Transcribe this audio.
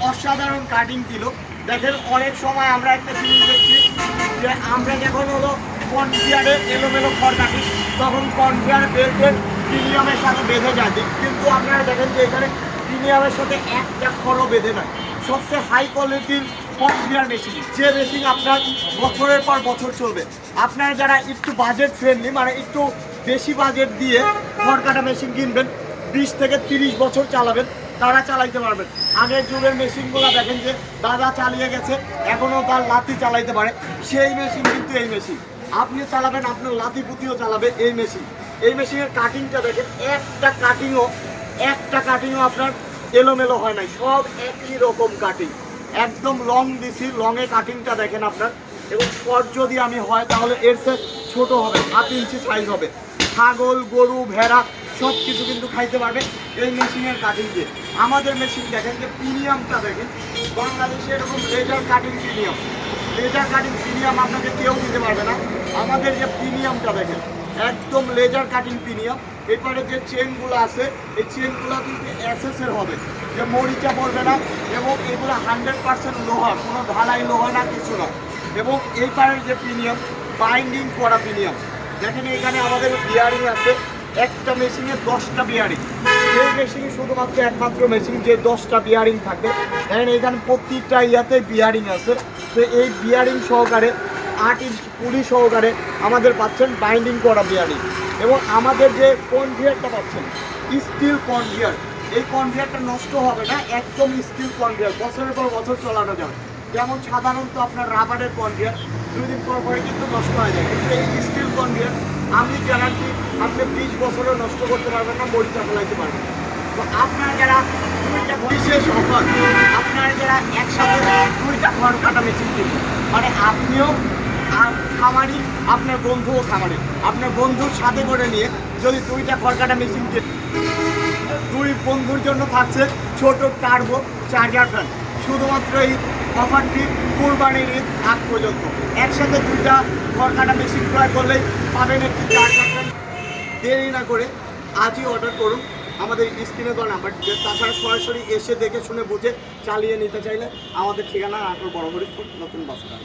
অসাধারণ কাটিং ছিল। দেখেন অনেক সময় আমরা একটা জিনিস দেখছি যে আমরা যখন হলো কনফিয়ারে এলোমেলো খড় কাটি তখন কনফিয়ার বেল্টের প্রিমিয়ামের সাথে বেঁধে যায়, কিন্তু আপনারা দেখেন যে এখানে প্রিমিয়ামের সাথে একটা খড়ও বেঁধে নয়। সবচেয়ে হাই কোয়ালিটির কনফিয়ার মেশিন, যে মেশিন আপনার বছরের পর বছর চলবে। আপনারা যারা একটু বাজেট ফ্রেন্ডলি, মানে একটু বেশি বাজেট দিয়ে খড় কাটা মেশিন কিনবেন, 20 থেকে 30 বছর চালাবেন, তারা চালাইতে পারবেন। আগের যুগের মেশিনগুলো দেখেন যে দাদা চালিয়ে গেছে, এখনও তার লাথি চালাইতে পারে, সেই মেশিন কিন্তু এই মেশিন। আপনি চালাবেন, আপনার লাথি পুতিও চালাবে এই মেশিন। এই মেশিনের কাটিংটা দেখেন, একটা কাটিংও আপনার এলোমেলো হয় নাই, সব একই রকম কাটিং। একদম লং দিছি, লংয়ে কাটিংটা দেখেন আপনার। এবং শর্ট যদি আমি হয় তাহলে এর চেয়ে ছোটো হবে, 7 ইঞ্চি সাইজ হবে। ছাগল, গরু, ভেড়া সব কিছু কিন্তু খাইতে পারবে এই মেশিনের কাটিং দিয়ে। আমাদের মেশিন দেখেন যে প্রিমিয়ামটা দেখেন, বাংলাদেশে এরকম লেজার কাটিং প্রিমিয়াম আপনাকে কেউ দিতে পারবে না। আমাদের যে প্রিমিয়ামটা দেখেন, একদম লেজার কাটিং প্রিমিয়াম। এরপরে যে চেনগুলো আছে, এই চেনগুলো কিন্তু এসএসের হবে, যে মরিচা পড়বে না, এবং এগুলো 100% লোহা, কোনো ঢালাই লোহা না, কিছু না। এবং এই পারের যে প্রিমিয়াম, বাইন্ডিং করা প্রিমিয়াম। দেখেন এখানে আমাদের বিয়ারিং আছে, একটা মেশিনে 10টা বিয়ারিং। এই মেশিনে শুধুমাত্র একমাত্র মেশিন যে 10টা বিয়ারিং থাকে। দেখেন এখানে প্রতিটা ইয়াতে বিয়ারিং আছে। তো এই বিয়ারিং সহকারে 8 ইঞ্চ পুলি সহকারে আমাদের পাচ্ছেন বাইন্ডিং করা বিয়ারিং। এবং আমাদের যে কনভেয়ারটা পাচ্ছেন, স্টিল কনভেয়ার। এই কনভেয়ারটা নষ্ট হবে না, একদম স্টিল কনভেয়ার, বছরের পর বছর চালানো যাবে। যেমন সাধারণত আপনার রাবারের কনভেয়ার 2 দিন পর পরে কিন্তু নষ্ট হয়ে যায়, কিন্তু এই স্টিল কনভেয়ার আমি গ্যারান্টি আপনি 20 বছরও নষ্ট করতে পারবেন না, মরিচা ফেলাইতে পারবেন। তো আপনারা যারা দুইটা বিশেষ অফার, আপনারা যারা একসাথে 2টা খড় কাটা মেশিন কিনবেন, মানে আপনিও খামারি, আপনার বন্ধুও খামারি, আপনার বন্ধুর সাথে করে নিয়ে যদি 2টা খড় কাটা মেশিন কিনেন, 2 বন্ধুর জন্য থাকছে ছোট টার্বো চার্জার ফ্যান। শুধুমাত্র এই অফারটি কুরবানির ঈদ আগ পর্যন্ত। একসাথে 2টা খড় কাটা মেশিন ক্রয় করলেই পাবেন একটি চার্জার ফ্যান। দেরি না করে আজই অর্ডার করুন আমাদের স্ক্রিনে দেওয়া নাম্বার। তাছাড়া সরাসরি এসে দেখে শুনে বুঝে চালিয়ে নিতে চাইলে আমাদের ঠিকানা নাটোর বড় হরিপুর নতুন বাজার।